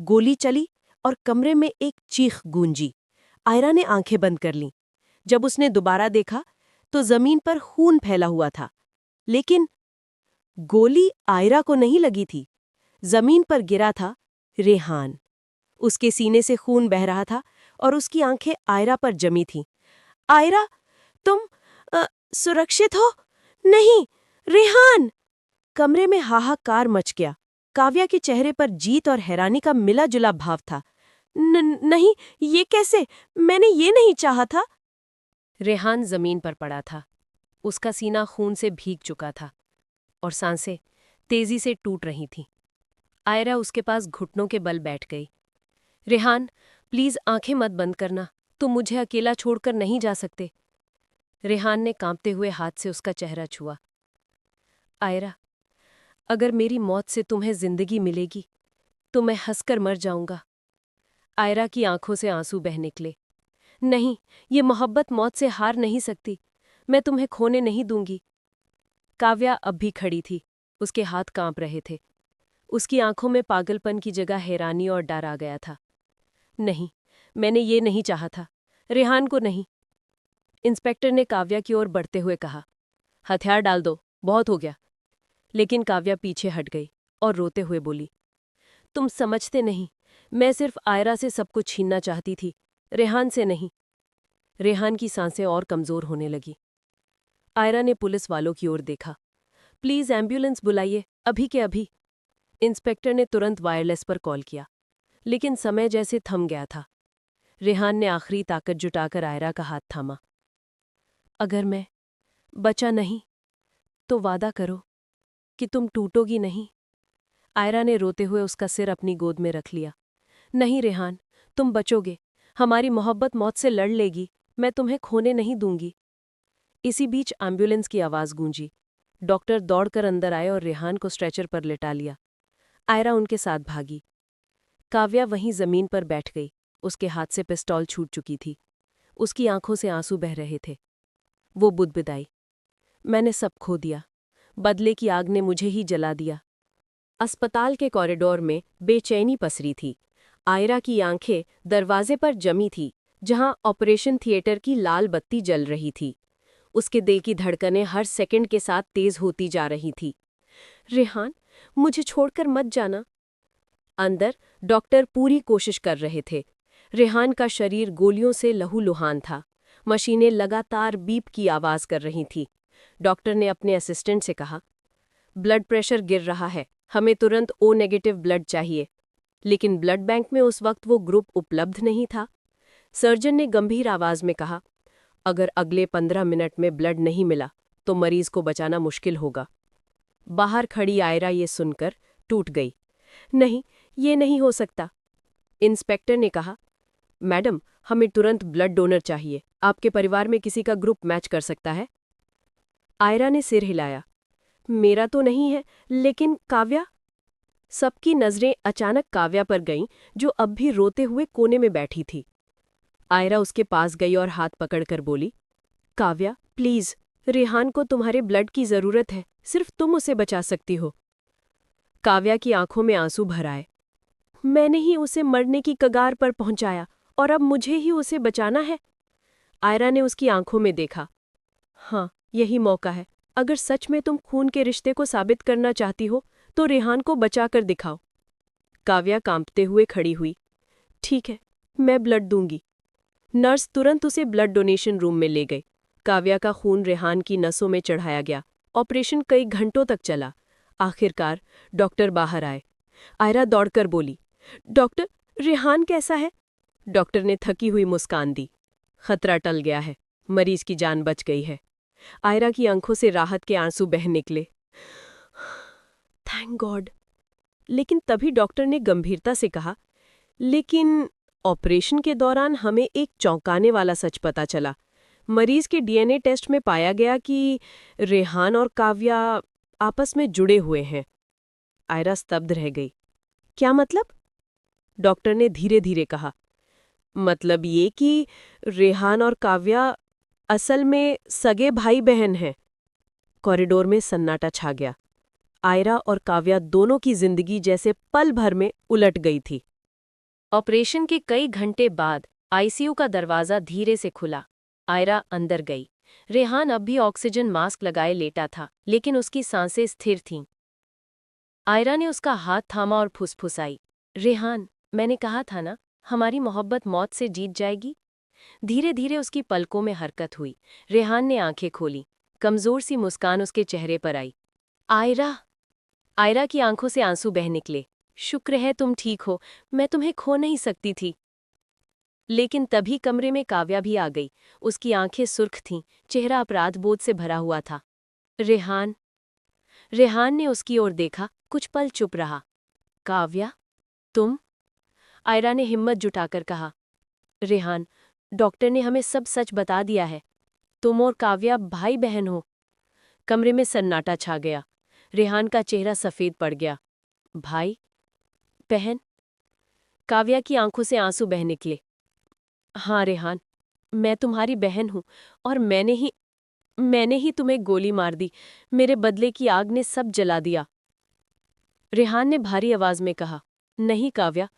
गोली चली और कमरे में एक चीख गूंजी। आयरा ने आंखें बंद कर लीं। जब उसने दोबारा देखा तो जमीन पर खून फैला हुआ था, लेकिन गोली आयरा को नहीं लगी थी। जमीन पर गिरा था रेहान। उसके सीने से खून बह रहा था और उसकी आंखें आयरा पर जमी थीं। आयरा, तुम सुरक्षित हो? नहीं, रेहान! कमरे में हाहाकार मच गया। काव्या के चेहरे पर जीत और हैरानी का मिला जुला भाव था। नहीं, ये कैसे? मैंने ये नहीं चाहा था। रेहान जमीन पर पड़ा था। उसका सीना खून से भीग चुका था और सांसें तेजी से टूट रही थीं। आयरा उसके पास घुटनों के बल बैठ गई। रेहान, प्लीज आंखें मत बंद करना। तुम मुझे अकेला छोड़कर नहीं जा सकते। रेहान ने कांपते हुए हाथ से उसका चेहरा छुआ। आयरा, अगर मेरी मौत से तुम्हें जिंदगी मिलेगी तो मैं हंसकर मर जाऊंगा। आयरा की आंखों से आंसू बह निकले। नहीं, ये मोहब्बत मौत से हार नहीं सकती। मैं तुम्हें खोने नहीं दूंगी। काव्या अब भी खड़ी थी। उसके हाथ कांप रहे थे। उसकी आंखों में पागलपन की जगह हैरानी और डर आ गया था। नहीं, मैंने ये नहीं चाहा था। रेहान को नहीं। इंस्पेक्टर ने काव्या की ओर बढ़ते हुए कहा, हथियार डाल दो, बहुत हो गया। लेकिन काव्या पीछे हट गई और रोते हुए बोली, तुम समझते नहीं, मैं सिर्फ आयरा से सब कुछ छीनना चाहती थी, रेहान से नहीं। रेहान की सांसें और कमजोर होने लगी। आयरा ने पुलिस वालों की ओर देखा। प्लीज एम्बुलेंस बुलाइए, अभी के अभी। इंस्पेक्टर ने तुरंत वायरलेस पर कॉल किया, लेकिन समय जैसे थम गया था। रेहान ने आखिरी ताकत जुटाकर आयरा का हाथ थामा। अगर मैं बचा नहीं तो वादा करो कि तुम टूटोगी नहीं। आयरा ने रोते हुए उसका सिर अपनी गोद में रख लिया। नहीं रेहान, तुम बचोगे। हमारी मोहब्बत मौत से लड़ लेगी। मैं तुम्हें खोने नहीं दूंगी। इसी बीच एम्बुलेंस की आवाज गूंजी। डॉक्टर दौड़कर अंदर आए और रेहान को स्ट्रेचर पर लिटा लिया। आयरा उनके साथ भागी। काव्या वहीं जमीन पर बैठ गई। उसके हाथ से पिस्तौल छूट चुकी थी। उसकी आंखों से आंसू बह रहे थे। वो बुदबुदाई, मैंने सब खो दिया। बदले की आग ने मुझे ही जला दिया। अस्पताल के कॉरिडोर में बेचैनी पसरी थी। आयरा की आंखें दरवाजे पर जमी थी, जहां ऑपरेशन थिएटर की लाल बत्ती जल रही थी। उसके दिल की धड़कनें हर सेकंड के साथ तेज होती जा रही थी। रेहान, मुझे छोड़कर मत जाना। अंदर डॉक्टर पूरी कोशिश कर रहे थे। रेहान का शरीर गोलियों से लहूलुहान था। मशीनें लगातार बीप की आवाज कर रही थीं। डॉक्टर ने अपने असिस्टेंट से कहा, ब्लड प्रेशर गिर रहा है, हमें तुरंत ओ नेगेटिव ब्लड चाहिए। लेकिन ब्लड बैंक में उस वक्त वो ग्रुप उपलब्ध नहीं था। सर्जन ने गंभीर आवाज में कहा, अगर अगले 15 मिनट में ब्लड नहीं मिला तो मरीज को बचाना मुश्किल होगा। बाहर खड़ी आयरा ये सुनकर टूट गई। नहीं, ये नहीं हो सकता। इंस्पेक्टर ने कहा, मैडम, हमें तुरंत ब्लड डोनर चाहिए। आपके परिवार में किसी का ग्रुप मैच कर सकता है? आयरा ने सिर हिलाया। मेरा तो नहीं है, लेकिन काव्या? सबकी नजरें अचानक काव्या पर गईं, जो अब भी रोते हुए कोने में बैठी थी। आयरा उसके पास गई और हाथ पकड़कर बोली, काव्या, प्लीज, रेहान को तुम्हारे ब्लड की जरूरत है। सिर्फ तुम उसे बचा सकती हो। काव्या की आंखों में आंसू भर आए। मैंने ही उसे मरने की कगार पर पहुंचाया और अब मुझे ही उसे बचाना है। आयरा ने उसकी आंखों में देखा। हाँ, यही मौका है। अगर सच में तुम खून के रिश्ते को साबित करना चाहती हो तो रेहान को बचाकर दिखाओ। काव्या कांपते हुए खड़ी हुई। ठीक है, मैं ब्लड दूंगी। नर्स तुरंत उसे ब्लड डोनेशन रूम में ले गई। काव्या का खून रेहान की नसों में चढ़ाया गया। ऑपरेशन कई घंटों तक चला। आखिरकार डॉक्टर बाहर आए। आयरा दौड़कर बोली, डॉक्टर, रेहान कैसा है? डॉक्टर ने थकी हुई मुस्कान दी। खतरा टल गया है, मरीज की जान बच गई है। आयरा की आंखों से राहत के आंसू बह निकले। Thank God. लेकिन तभी डॉक्टर ने गंभीरता से कहा, लेकिन ऑपरेशन के दौरान हमें एक चौंकाने वाला सच पता चला। मरीज के डीएनए टेस्ट में पाया गया कि रेहान और काव्या आपस में जुड़े हुए हैं। आयरा स्तब्ध रह गई। क्या मतलब? डॉक्टर ने धीरे धीरे कहा, मतलब ये कि रेहान और काव्या असल में सगे भाई बहन हैं। कॉरिडोर में सन्नाटा छा गया। आयरा और काव्या दोनों की जिंदगी जैसे पल भर में उलट गई थी। ऑपरेशन के कई घंटे बाद आईसीयू का दरवाजा धीरे से खुला। आयरा अंदर गई। रेहान अब भी ऑक्सीजन मास्क लगाए लेटा था, लेकिन उसकी सांसें स्थिर थीं। आयरा ने उसका हाथ थामा और फुसफुसाई, रेहान, मैंने कहा था ना, हमारी मोहब्बत मौत से जीत जाएगी। धीरे धीरे उसकी पलकों में हरकत हुई। रेहान ने आंखें खोली। कमजोर सी मुस्कान उसके चेहरे पर आई। आयरा। आयरा की आंखों से आंसू बह निकले। शुक्र है तुम ठीक हो, मैं तुम्हें खो नहीं सकती थी। लेकिन तभी कमरे में काव्या भी आ गई। उसकी आंखें सुर्ख थीं, चेहरा अपराध बोध से भरा हुआ था। रेहान। रेहान ने उसकी ओर देखा, कुछ पल चुप रहा। काव्या, तुम? आयरा ने हिम्मत जुटाकर कहा, रेहान, डॉक्टर ने हमें सब सच बता दिया है। तुम और काव्या भाई बहन हो। कमरे में सन्नाटा छा गया। रेहान का चेहरा सफेद पड़ गया। भाई बहन? काव्या की आंखों से आंसू बह निकले। हाँ रेहान, मैं तुम्हारी बहन हूं और मैंने ही तुम्हें गोली मार दी। मेरे बदले की आग ने सब जला दिया। रेहान ने भारी आवाज में कहा, नहीं काव्या,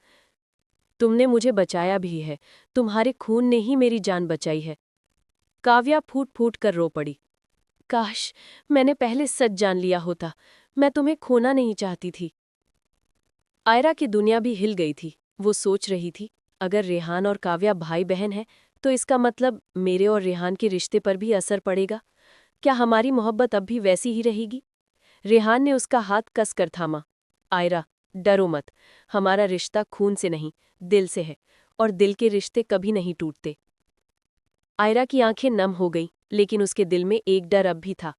तुमने मुझे बचाया भी है। तुम्हारे खून ने ही मेरी जान बचाई है। काव्या फूट फूट कर रो पड़ी। काश मैंने पहले सच जान लिया होता। मैं तुम्हें खोना नहीं चाहती थी। आयरा की दुनिया भी हिल गई थी। वो सोच रही थी, अगर रेहान और काव्या भाई बहन हैं तो इसका मतलब मेरे और रेहान के रिश्ते पर भी असर पड़ेगा। क्या हमारी मोहब्बत अब भी वैसी ही रहेगी? रेहान ने उसका हाथ कसकर थामा। आयरा, डरो मत। हमारा रिश्ता खून से नहीं, दिल से है, और दिल के रिश्ते कभी नहीं टूटते। आयरा की आंखें नम हो गईं, लेकिन उसके दिल में एक डर अब भी था।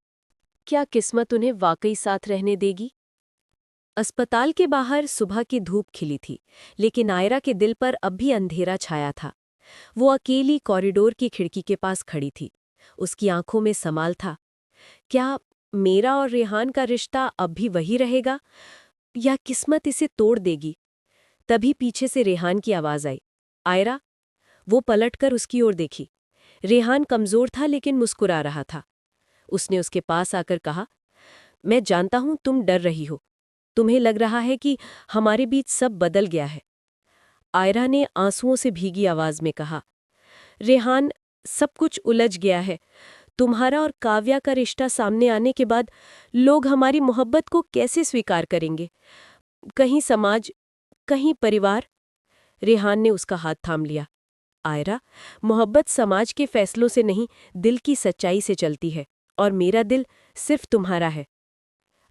क्या किस्मत उन्हें वाकई साथ रहने देगी? अस्पताल के बाहर सुबह की धूप खिली थी, लेकिन आयरा के दिल पर अब भी अंधेरा छाया था। वो अकेली कॉरिडोर की खिड़की के पास खड़ी थी। उसकी आंखों में सवाल था, क्या मेरा और रेहान का रिश्ता अब भी वही रहेगा या किस्मत इसे तोड़ देगी? तभी पीछे से रेहान की आवाज आई, आयरा। वो पलटकर उसकी ओर देखी। रेहान कमजोर था लेकिन मुस्कुरा रहा था। उसने उसके पास आकर कहा, मैं जानता हूं तुम डर रही हो। तुम्हें लग रहा है कि हमारे बीच सब बदल गया है। आयरा ने आंसुओं से भीगी आवाज में कहा, रेहान, सब कुछ उलझ गया है। तुम्हारा और काव्या का रिश्ता सामने आने के बाद लोग हमारी मोहब्बत को कैसे स्वीकार करेंगे? कहीं समाज, कहीं परिवार। रेहान ने उसका हाथ थाम लिया। आयरा, मोहब्बत समाज के फैसलों से नहीं, दिल की सच्चाई से चलती है, और मेरा दिल सिर्फ तुम्हारा है।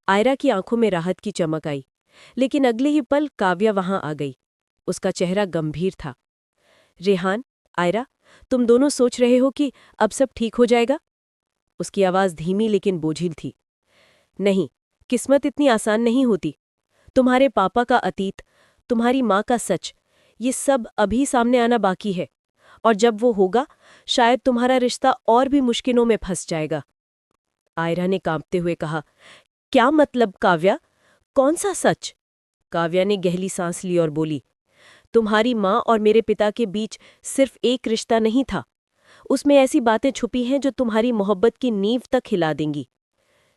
आयरा की आंखों में राहत की चमक आई, लेकिन अगले ही पल काव्या वहां आ गई। उसका चेहरा गंभीर था। रेहान, आयरा, तुम दोनों सोच रहे हो कि अब सब ठीक हो जाएगा? उसकी आवाज धीमी लेकिन बोझिल थी। नहीं, किस्मत इतनी आसान नहीं होती। तुम्हारे पापा का अतीत, तुम्हारी माँ का सच, ये सब अभी सामने आना बाकी है, और जब वो होगा शायद तुम्हारा रिश्ता और भी मुश्किलों में फंस जाएगा। आयरा ने कांपते हुए कहा, क्या मतलब काव्या? कौन सा सच? काव्या ने गहरी सांस ली और बोली, तुम्हारी माँ और मेरे पिता के बीच सिर्फ एक रिश्ता नहीं था। उसमें ऐसी बातें छुपी हैं जो तुम्हारी मोहब्बत की नींव तक हिला देंगी।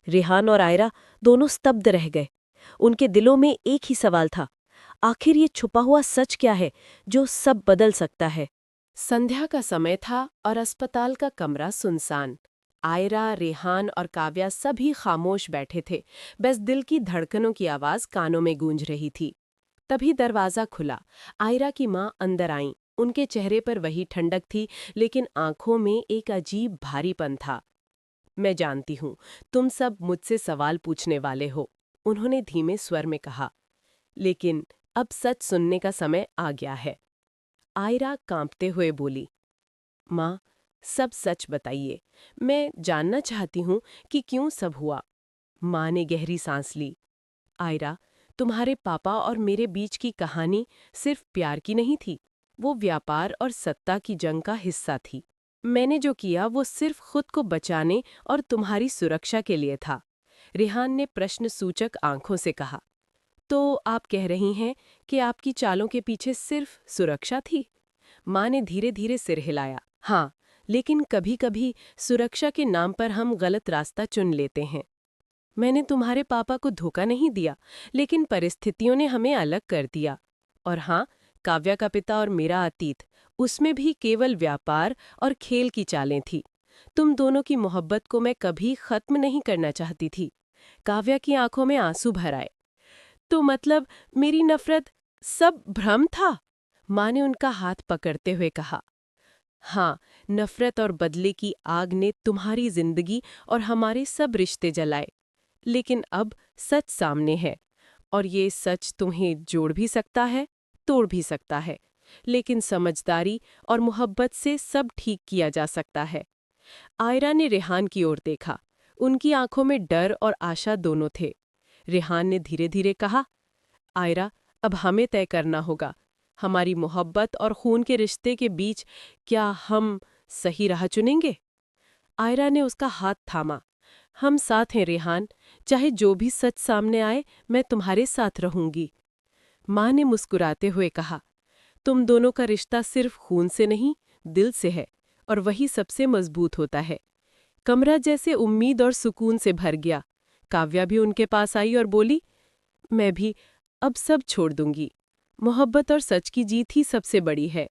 रेहान और आयरा दोनों स्तब्ध रह गए। उनके दिलों में एक ही सवाल था, आखिर ये छुपा हुआ सच क्या है जो सब बदल सकता है? संध्या का समय था और अस्पताल का कमरा सुनसान। आयरा, रेहान और काव्या सभी खामोश बैठे थे। बस दिल की धड़कनों की आवाज कानों में गूंज रही थी। तभी दरवाजा खुला। आयरा की माँ अंदर आईं। उनके चेहरे पर वही ठंडक थी, लेकिन आंखों में एक अजीब भारीपन था। मैं जानती हूँ, तुम सब मुझसे सवाल पूछने वाले हो, उन्होंने धीमे स्वर में कहा, लेकिन अब सच सुनने का समय आ गया है। आयरा कांपते हुए बोली, माँ, सब सच बताइए। मैं जानना चाहती हूँ कि क्यों सब हुआ। माँ ने गहरी सांस ली। आयरा, तुम्हारे पापा और मेरे बीच की कहानी सिर्फ प्यार की नहीं थी, वो व्यापार और सत्ता की जंग का हिस्सा थी। मैंने जो किया वो सिर्फ खुद को बचाने और तुम्हारी सुरक्षा के लिए था। रेहान ने प्रश्न सूचक आंखों से कहा, तो आप कह रही हैं कि आपकी चालों के पीछे सिर्फ सुरक्षा थी? माँ ने धीरे धीरे सिर हिलाया। हाँ, लेकिन कभी कभी सुरक्षा के नाम पर हम गलत रास्ता चुन लेते हैं। मैंने तुम्हारे पापा को धोखा नहीं दिया, लेकिन परिस्थितियों ने हमें अलग कर दिया। और हाँ, काव्या का पिता और मेरा अतीत, उसमें भी केवल व्यापार और खेल की चालें थी। तुम दोनों की मोहब्बत को मैं कभी खत्म नहीं करना चाहती थी। काव्या की आंखों में आंसू भर आए। तो मतलब मेरी नफरत सब भ्रम था? माँ ने उनका हाथ पकड़ते हुए कहा, हाँ, नफरत और बदले की आग ने तुम्हारी जिंदगी और हमारे सब रिश्ते जलाए। लेकिन अब सच सामने है, और ये सच तुम्हें जोड़ भी सकता है, तोड़ भी सकता है, लेकिन समझदारी और मोहब्बत से सब ठीक किया जा सकता है। आयरा ने रेहान की ओर देखा। उनकी आंखों में डर और आशा दोनों थे। रेहान ने धीरे धीरे कहा, आयरा, अब हमें तय करना होगा, हमारी मोहब्बत और खून के रिश्ते के बीच क्या हम सही राह चुनेंगे? आयरा ने उसका हाथ थामा। हम साथ हैं रेहान, चाहे जो भी सच सामने आए, मैं तुम्हारे साथ रहूंगी। माँ ने मुस्कुराते हुए कहा, तुम दोनों का रिश्ता सिर्फ खून से नहीं, दिल से है, और वही सबसे मजबूत होता है। कमरा जैसे उम्मीद और सुकून से भर गया। काव्या भी उनके पास आई और बोली, मैं भी अब सब छोड़ दूंगी। मोहब्बत और सच की जीत ही सबसे बड़ी है।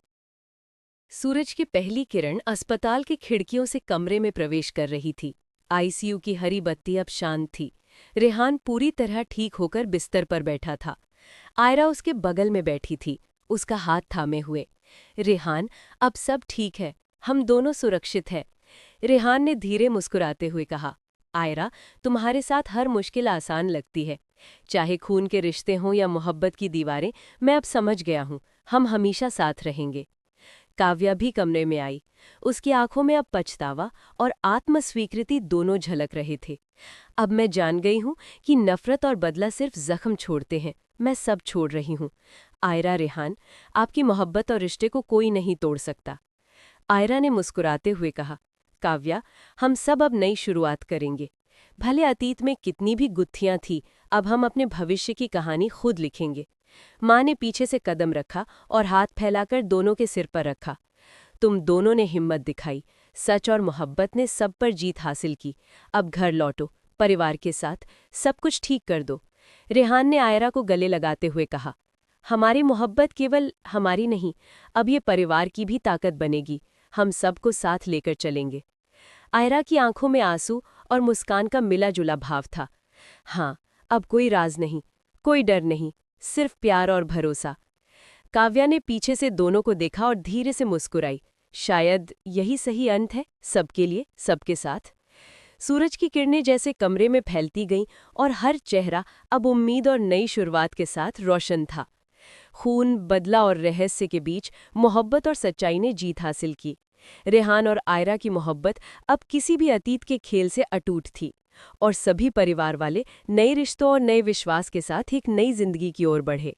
सूरज की पहली किरण अस्पताल की खिड़कियों से कमरे में प्रवेश कर रही थी। आईसीयू की हरी बत्ती अब शांत थी। रेहान पूरी तरह ठीक होकर बिस्तर पर बैठा था। आयरा उसके बगल में बैठी थी, उसका हाथ थामे हुए। रेहान, अब सब ठीक है, हम दोनों सुरक्षित हैं। रेहान ने धीरे मुस्कुराते हुए कहा, आयरा, तुम्हारे साथ हर मुश्किल आसान लगती है। चाहे खून के रिश्ते हों या मोहब्बत की दीवारें, मैं अब समझ गया हूँ, हम हमेशा साथ रहेंगे। काव्या भी कमरे में आई। उसकी आंखों में अब पछतावा और आत्मस्वीकृति दोनों झलक रहे थे। अब मैं जान गई हूं कि नफरत और बदला सिर्फ जख्म छोड़ते हैं। मैं सब छोड़ रही हूं। आयरा, रेहान, आपकी मोहब्बत और रिश्ते को कोई नहीं तोड़ सकता। आयरा ने मुस्कुराते हुए कहा, काव्या, हम सब अब नई शुरुआत करेंगे। भले अतीत में कितनी भी गुत्थियां थी, अब हम अपने भविष्य की कहानी खुद लिखेंगे। माँ ने पीछे से कदम रखा और हाथ फैलाकर दोनों के सिर पर रखा। तुम दोनों ने हिम्मत दिखाई। सच और मोहब्बत ने सब पर जीत हासिल की। अब घर लौटो, परिवार के साथ सब कुछ ठीक कर दो। रेहान ने आयरा को गले लगाते हुए कहा, हमारी मोहब्बत केवल हमारी नहीं, अब ये परिवार की भी ताकत बनेगी। हम सबको साथ लेकर चलेंगे। आयरा की आंखों में आंसू और मुस्कान का मिला जुला भाव था। हाँ, अब कोई राज नहीं, कोई डर नहीं, सिर्फ प्यार और भरोसा। काव्या ने पीछे से दोनों को देखा और धीरे से मुस्कुराई। शायद यही सही अंत है, सबके लिए, सबके साथ। सूरज की किरणें जैसे कमरे में फैलती गईं और हर चेहरा अब उम्मीद और नई शुरुआत के साथ रोशन था। खून, बदला और रहस्य के बीच मोहब्बत और सच्चाई ने जीत हासिल की। रेहान और आयरा की मोहब्बत अब किसी भी अतीत के खेल से अटूट थी और सभी परिवार वाले नए रिश्तों और नए विश्वास के साथ एक नई जिंदगी की ओर बढ़े।